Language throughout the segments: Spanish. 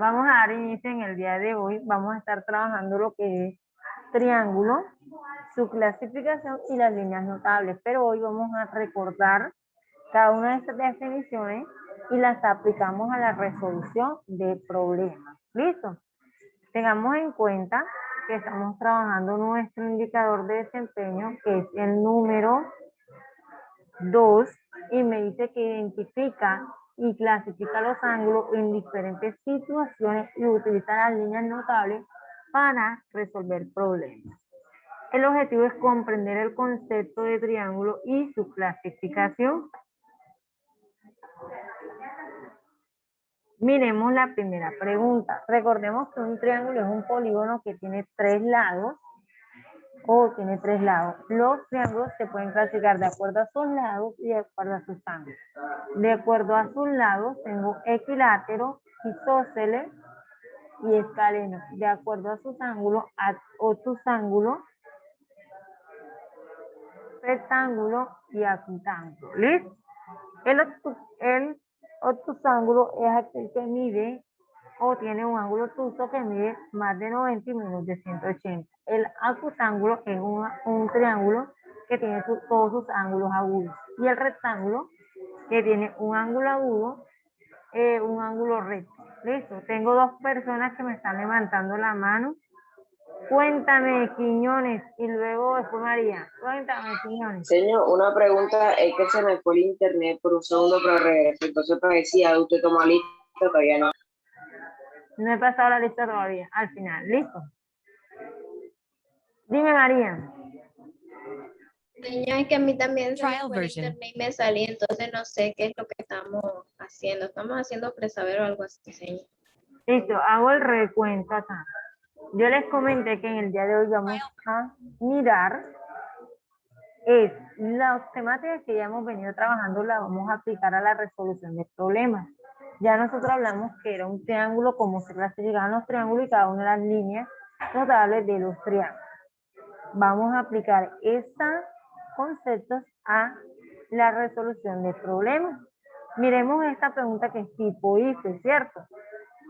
Vamos a dar inicio en el día de hoy. Vamos a estar trabajando lo que es triángulo, su clasificación y las líneas notables. Pero hoy vamos a recordar cada una de estas definiciones y las aplicamos a la resolución de problemas. ¿Listo? Tengamos en cuenta que estamos trabajando nuestro indicador de desempeño, que es el número 2, y me dice que identifica y clasifica los ángulos en diferentes situaciones y utiliza las líneas notables para resolver problemas. El objetivo es comprender el concepto de triángulo y su clasificación. Miremos la primera pregunta. Recordemos que un triángulo es un polígono que tiene tres lados tiene tres lados. Los triángulos se pueden clasificar de acuerdo a sus lados y de acuerdo a sus ángulos. De acuerdo a sus lados tengo equilátero, isósceles y escaleno. De acuerdo a sus ángulos, obtusángulo, rectángulo y acutángulo. ¿Listo? El obtusángulo es aquel que mide o tiene un ángulo obtuso que mide más de 90 y menos de 180. El acutángulo es un triángulo que tiene todos sus ángulos agudos. Y el rectángulo que tiene un ángulo agudo, un ángulo recto. Listo, tengo dos personas que me están levantando la mano. Cuéntame, Quiñones, y luego después María. Cuéntame, Quiñones. Señor, una pregunta, es que se me fue el internet por un segundo, pero regreso. Entonces, para decir, usted tomó lista, todavía no. No he pasado la lista todavía, al final. ¿Listo? Dime, María. Señor, es que a mí también se me fue el internet y me salí, entonces no sé qué es lo que estamos haciendo. Estamos haciendo presaber o algo así, señor. Listo, hago el recuento acá. Yo les comenté que en el día de hoy vamos a mirar las temáticas que ya hemos venido trabajando, las vamos a aplicar a la resolución de problemas. Ya nosotros hablamos que era un triángulo, cómo se clasificaban los triángulos y cada una de las líneas notables de los triángulos. Vamos a aplicar estos conceptos a la resolución de problemas. Miremos esta pregunta que es tipo IFE, ¿cierto?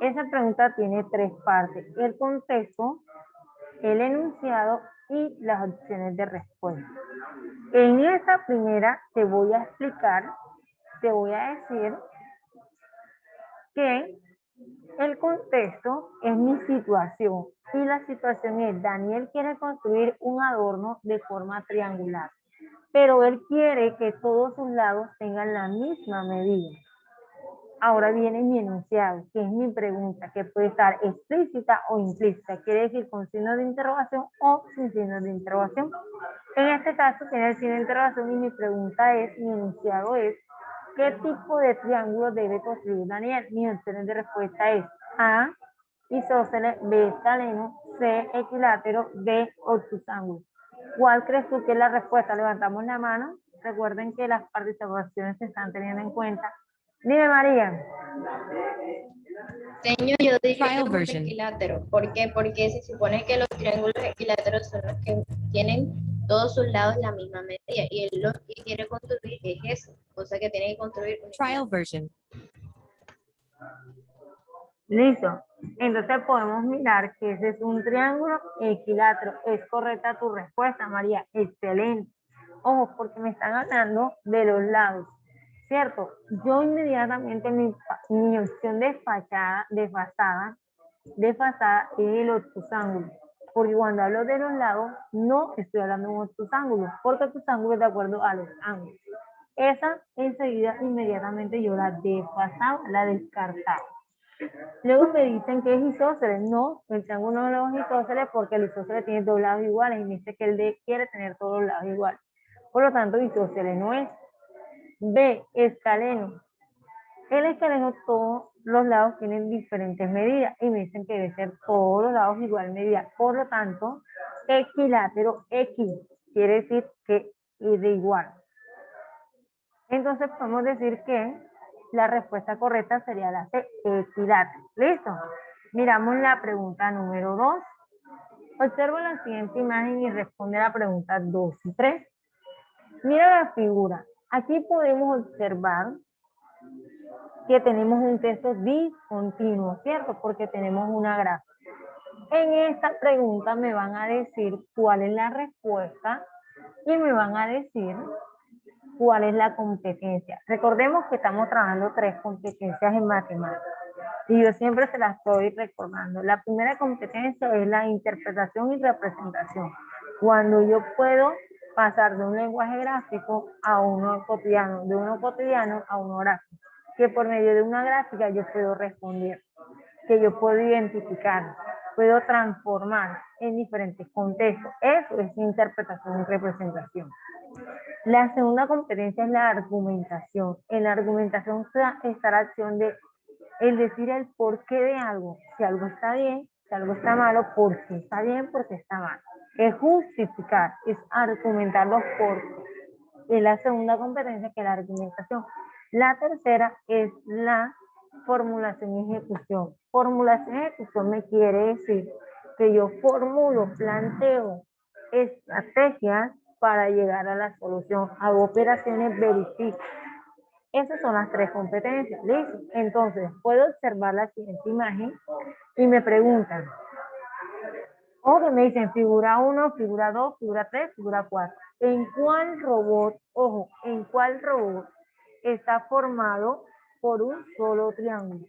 Esa pregunta tiene tres partes: el contexto, el enunciado y las opciones de respuesta. En esta primera te voy a explicar, te voy a decir que el contexto es mi situación y la situación es: Daniel quiere construir un adorno de forma triangular, pero él quiere que todos sus lados tengan la misma medida. Ahora viene mi enunciado, que es mi pregunta, que puede estar explícita o implícita, quiere decir con signo de interrogación o sin signo de interrogación. En este caso tiene el signo de interrogación y mi pregunta es, mi enunciado es: ¿qué tipo de triángulo debe construir Daniel? Mi opción de respuesta es A, isósceles, B, escaleno, C, equilátero, D, obtusángulo. ¿Cuál crees tú que es la respuesta? Levantamos la mano. Recuerden que las participaciones se están teniendo en cuenta. Dime, María. Señor, yo diría que es un equilátero. ¿Por qué? Porque se supone que los triángulos equiláteros son los que tienen todos sus lados la misma medida y él lo que quiere construir es eso, o sea que tiene que construir un Trial version. Listo. Entonces podemos mirar que ese es un triángulo equilátero. Es correcta tu respuesta, María. Excelente. Ojo, porque me están hablando de los lados, ¿cierto? Yo inmediatamente mi opción desfasada es el obtusángulo. Porque cuando hablo de los lados, no estoy hablando de un obtusángulo, porque obtusángulo es de acuerdo a los ángulos. Esa enseguida, inmediatamente yo la desfasaba, la descartaba. Luego me dicen que es isósceles. No, el triángulo no es isósceles porque el isósceles tiene dos lados iguales y me dice que el D quiere tener todos los lados iguales. Por lo tanto, isósceles no es. B, escaleno. El escaleno, todos los lados tienen diferentes medidas y me dicen que debe ser todos los lados igual medida. Por lo tanto, equilátero, X, quiere decir que es de igual. Entonces podemos decir que la respuesta correcta sería la C, equilátero. ¿Listo? Miramos la pregunta número 2. Observa la siguiente imagen y responde a la pregunta 2 y 3. Mira la figura. Aquí podemos observar que tenemos un texto discontinuo, ¿cierto? Porque tenemos una gráfica. En esta pregunta me van a decir cuál es la respuesta y me van a decir cuál es la competencia. Recordemos que estamos trabajando 3 competencias en matemáticas y yo siempre se las estoy recordando. La primera competencia es la interpretación y representación. Cuando yo puedo pasar de un lenguaje gráfico a uno cotidiano, de uno cotidiano a uno gráfico, que por medio de una gráfica yo puedo responder, que yo puedo identificar, puedo transformar en diferentes contextos. Eso es interpretación y representación. La segunda competencia es la argumentación. En la argumentación está la acción de el decir el porqué de algo. Si algo está bien, si algo está malo, por qué está bien, por qué está mal. Es justificar, es argumentar los porqués. Es la segunda competencia, que es la argumentación. La tercera es la formulación y ejecución. Formulación y ejecución me quiere decir que yo formulo, planteo estrategias para llegar a la solución. Hago operaciones, verifico. Esas son las 3 competencias, ¿listo? Entonces, puedo observar la siguiente imagen y me preguntan, o que me dicen figura 1, figura 2, figura 3, figura 4. ¿En cuál robot, ojo, en cuál robot está formado por un solo triángulo?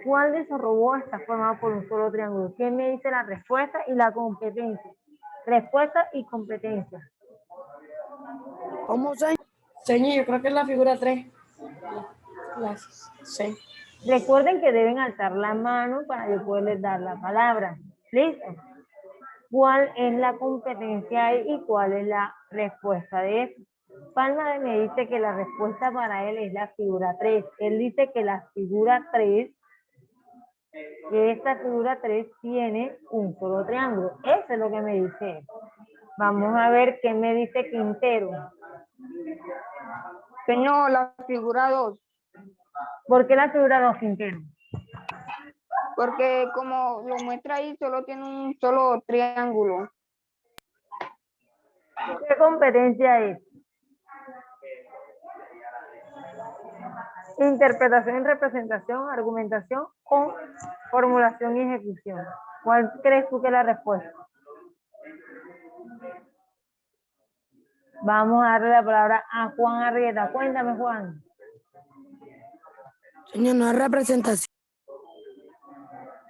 ¿Cuál de esos robots está formado por un solo triángulo? ¿Qué me dice la respuesta y la competencia? Respuesta y competencia. ¿Cómo, señor? Señor, yo creo que es la figura 3. Sí. Recuerden que deben alzar la mano para yo poderles dar la palabra. ¿Listo? ¿Cuál es la competencia ahí y cuál es la respuesta de eso? Palma me dice que la respuesta para él es la figura 3. Él dice que la figura 3, que esta figura 3 tiene un solo triángulo. Eso es lo que me dice él. Vamos a ver qué me dice Quintero. Señor, la figura 2. ¿Por qué la figura 2, Quintero? Porque como lo muestra ahí, solo tiene un solo triángulo. ¿Qué competencia es? Interpretación y representación, argumentación o formulación y ejecución. ¿Cuál crees tú que es la respuesta? Vamos a darle la palabra a Juan Arrieta. Cuéntame, Juan. Señor, no es representación.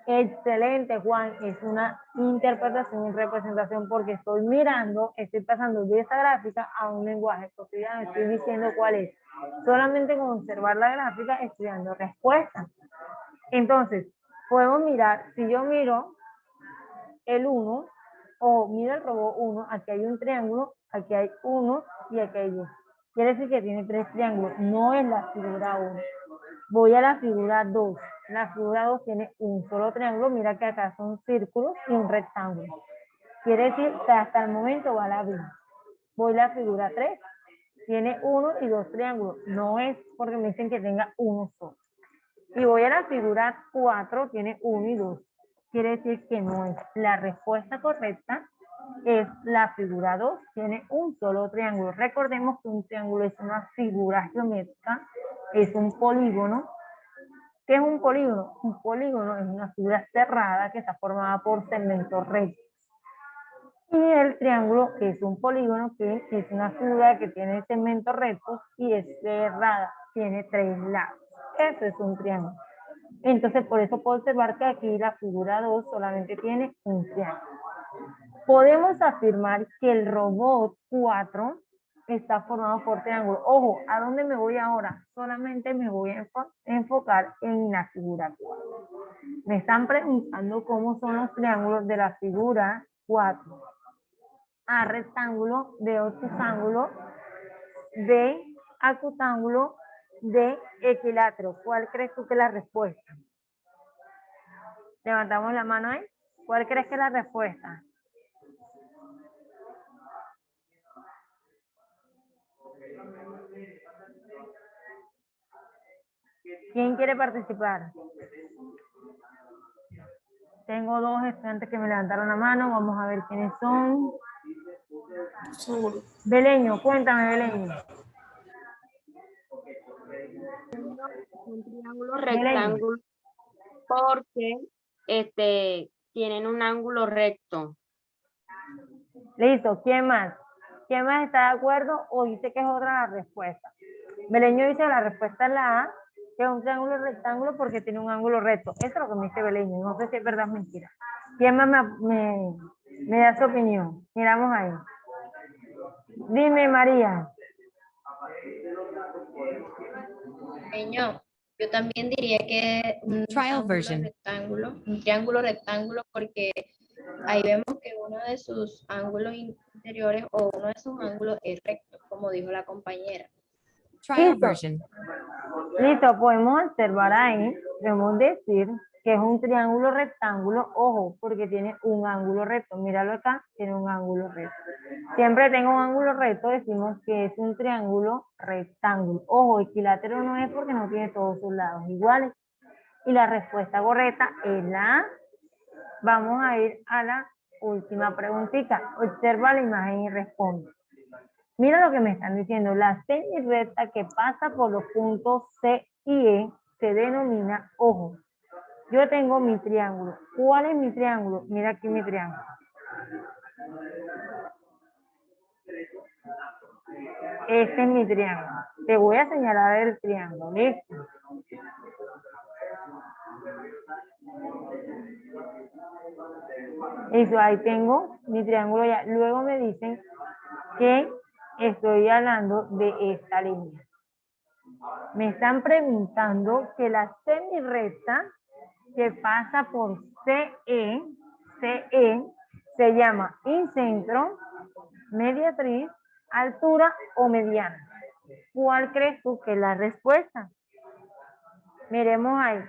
Excelente, Juan. Es una interpretación y representación porque estoy mirando, estoy pasando de esa gráfica a un lenguaje cotidiano. Estoy diciendo cuál es. Solamente con observar la gráfica estoy dando respuesta. Entonces, podemos mirar, si yo miro el 1 o miro el robot 1, aquí hay un triángulo, aquí hay 1 y aquí hay 2. Quiere decir que tiene 3 triángulos, no es la figura 1. Voy a la figura 2. La figura 2 tiene un solo triángulo, mira que acá son círculos y un rectángulo. Quiere decir que hasta el momento va la bien. Voy a la figura 3, tiene 1 y 2 triángulos, no es porque me dicen que tenga uno solo. Y voy a la figura 4, tiene 1 y 2. Quiere decir que no es. La respuesta correcta es la figura 2, tiene un solo triángulo. Recordemos que un triángulo es una figura geométrica, es un polígono. ¿Qué es un polígono? Un polígono es una figura cerrada que está formada por segmentos rectos. Y el triángulo, que es un polígono, que es una figura que tiene segmentos rectos y es cerrada, tiene 3 lados. Eso es un triángulo. Entonces, por eso puedo observar que aquí la figura 2 solamente tiene un triángulo. Podemos afirmar que el robot 4 está formado por triángulos. Ojo, ¿a dónde me voy ahora? Solamente me voy a enfocar en la figura 4. Me están preguntando cómo son los triángulos de la figura 4. A rectángulo, B octángulo, B acutángulo, D equilátero. ¿Cuál crees tú que es la respuesta? Levantamos la mano ahí. ¿Cuál crees que es la respuesta? ¿Quién quiere participar? Tengo 2 estudiantes que me levantaron la mano. Vamos a ver quiénes son. Beleño, cuéntame, Beleño. ángulo Belén. rectángulo porque tienen un ángulo recto. Listo, ¿quién más? ¿Quién más está de acuerdo o dice que es otra la respuesta? Beleño dice que la respuesta es la A, que es un triángulo rectángulo porque tiene un ángulo recto. Eso es lo que me dice Beleño, no sé si es verdad o mentira. ¿Quién más me da su opinión? Miramos ahí. Dime, María. Señor, yo también diría que un triángulo rectángulo, porque ahí vemos que uno de sus ángulos interiores o uno de sus ángulos es recto, como dijo la compañera. Listo. Listo, podemos observar ahí, podemos decir que es un triángulo rectángulo, ojo, porque tiene un ángulo recto. Míralo acá, tiene un ángulo recto. Siempre tengo un ángulo recto, decimos que es un triángulo rectángulo. Ojo, equilátero no es porque no tiene todos sus lados iguales. Y la respuesta correcta es la A. Vamos a ir a la última preguntita. Observa la imagen y responde. Mira lo que me están diciendo. La semirrecta que pasa por los puntos C y E se denomina, ojo, yo tengo mi triángulo. ¿Cuál es mi triángulo? Mira aquí mi triángulo. Este es mi triángulo. Te voy a señalar el triángulo. ¿Listo? Eso, ahí tengo mi triángulo ya. Luego me dicen que estoy hablando de esta línea. Me están preguntando que la semirrecta que pasa por CE se llama incentro, mediatriz, altura o mediana. ¿Cuál crees tú que es la respuesta? Miremos ahí.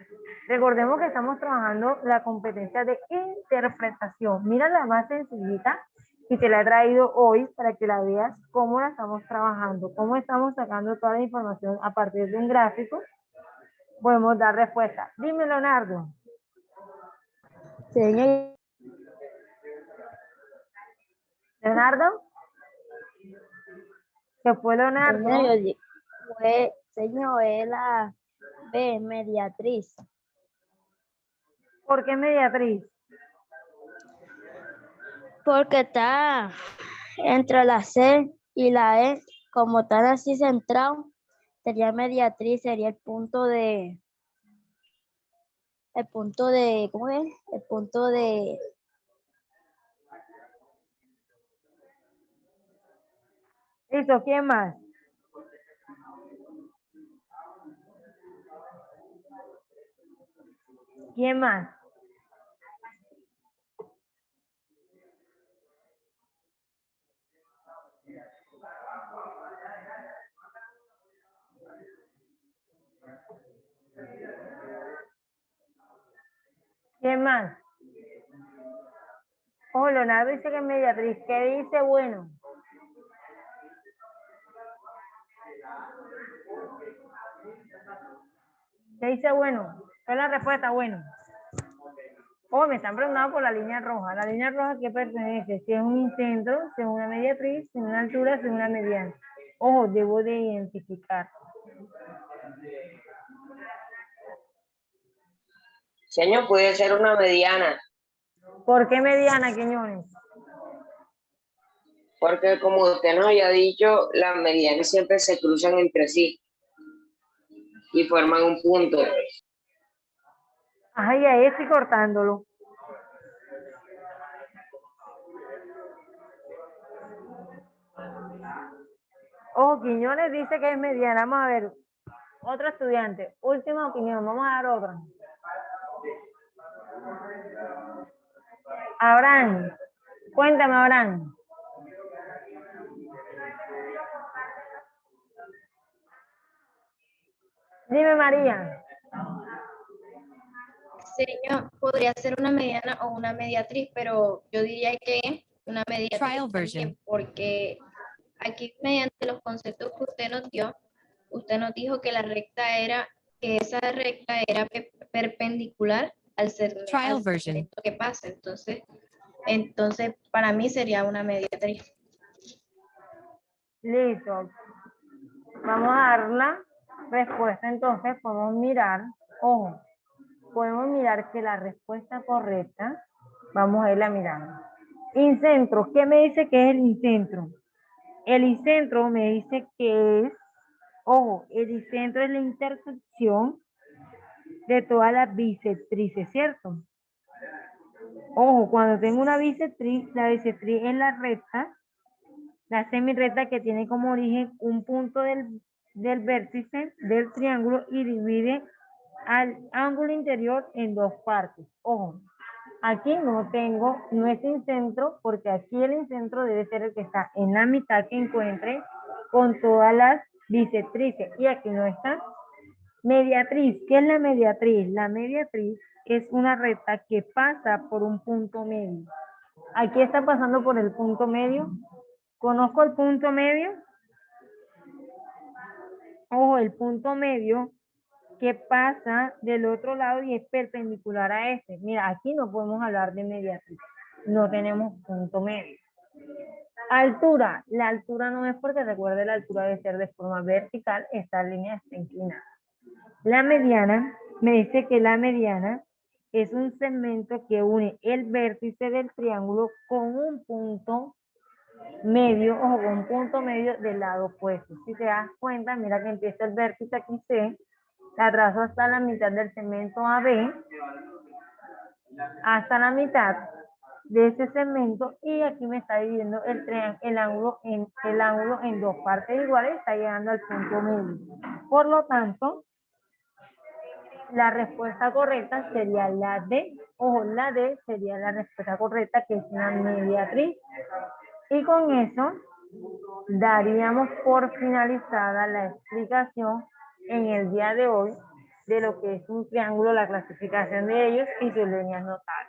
Recordemos que estamos trabajando la competencia de interpretación. Mira la más sencillita y te la he traído hoy para que la veas cómo la estamos trabajando, cómo estamos sacando toda la información a partir de un gráfico. Podemos dar respuesta. Dime, Leonardo. Señor, Leonardo. ¿Se fue Leonardo? señor, es la B, mediatriz. ¿Por qué mediatriz? Porque está entre la C y la E, como están así centrados, sería mediatriz, sería ¿cómo es? El punto de, Listo, ¿quién más? ¿Quién más? ¿Quién más? Oh, Leonardo dice que es mediatriz. ¿Qué dice? Bueno. ¿Qué dice? Bueno. ¿Cuál es la respuesta? Bueno. Oh, me están preguntando por la línea roja. ¿La línea roja qué pertenece? Si es un incentro, si es una mediatriz, si es una altura, si es una mediana. Ojo, debo de identificar. Señor, puede ser una mediana, ¿Por qué mediana, Quiñones? porque como usted nos había dicho, las medianas siempre se cruzan entre sí y forman un punto. Ay, ahí estoy cortándolo. Oh, Quiñones dice que es mediana. Vamos a ver. Otro estudiante. Última opinión. Vamos a dar otra. Abraham. Cuéntame, Abraham. Dime, María. Señor, podría ser una mediana o una mediatriz, pero yo diría que una mediatriz también, porque aquí mediante los conceptos que usted nos dio, usted nos dijo que esa recta era perpendicular al segmento que pasa. Entonces para mí sería una mediatriz. Listo. Vamos a darla respuesta, entonces podemos mirar, ojo, podemos mirar que la respuesta correcta, vamos a irla mirando. Incentro, ¿qué me dice que es el incentro? El incentro me dice que es, ojo, el incentro es la intersección de todas las bisectrices, ¿cierto? Ojo, cuando tengo una bisectriz, la bisectriz es la recta, la semirrecta que tiene como origen un punto del vértice del triángulo y divide al ángulo interior en dos partes. Ojo, aquí no es incentro, porque aquí el incentro debe ser el que está en la mitad que encuentre con todas las bisectrices. Y aquí no está. Mediatriz, ¿qué es la mediatriz? La mediatriz es una recta que pasa por un punto medio. Aquí está pasando por el punto medio. ¿Conozco el punto medio? Ojo, el punto medio que pasa del otro lado y es perpendicular a este. Mira, aquí no podemos hablar de mediatriz. No tenemos punto medio. Altura. La altura no es porque recuerde la altura debe ser de forma vertical. Esta línea está inclinada. La mediana, me dice que la mediana es un segmento que une el vértice del triángulo con un punto medio o con un punto medio del lado opuesto. Si te das cuenta, mira que empieza el vértice aquí C, la trazo hasta la mitad del segmento AB, hasta la mitad de ese segmento y aquí me está dividiendo el ángulo en dos partes iguales, está llegando al punto medio. Por lo tanto, la respuesta correcta sería la D, o la D sería la respuesta correcta, que es una mediatriz. Y con eso daríamos por finalizada la explicación en el día de hoy de lo que es un triángulo, la clasificación de ellos y sus líneas notables.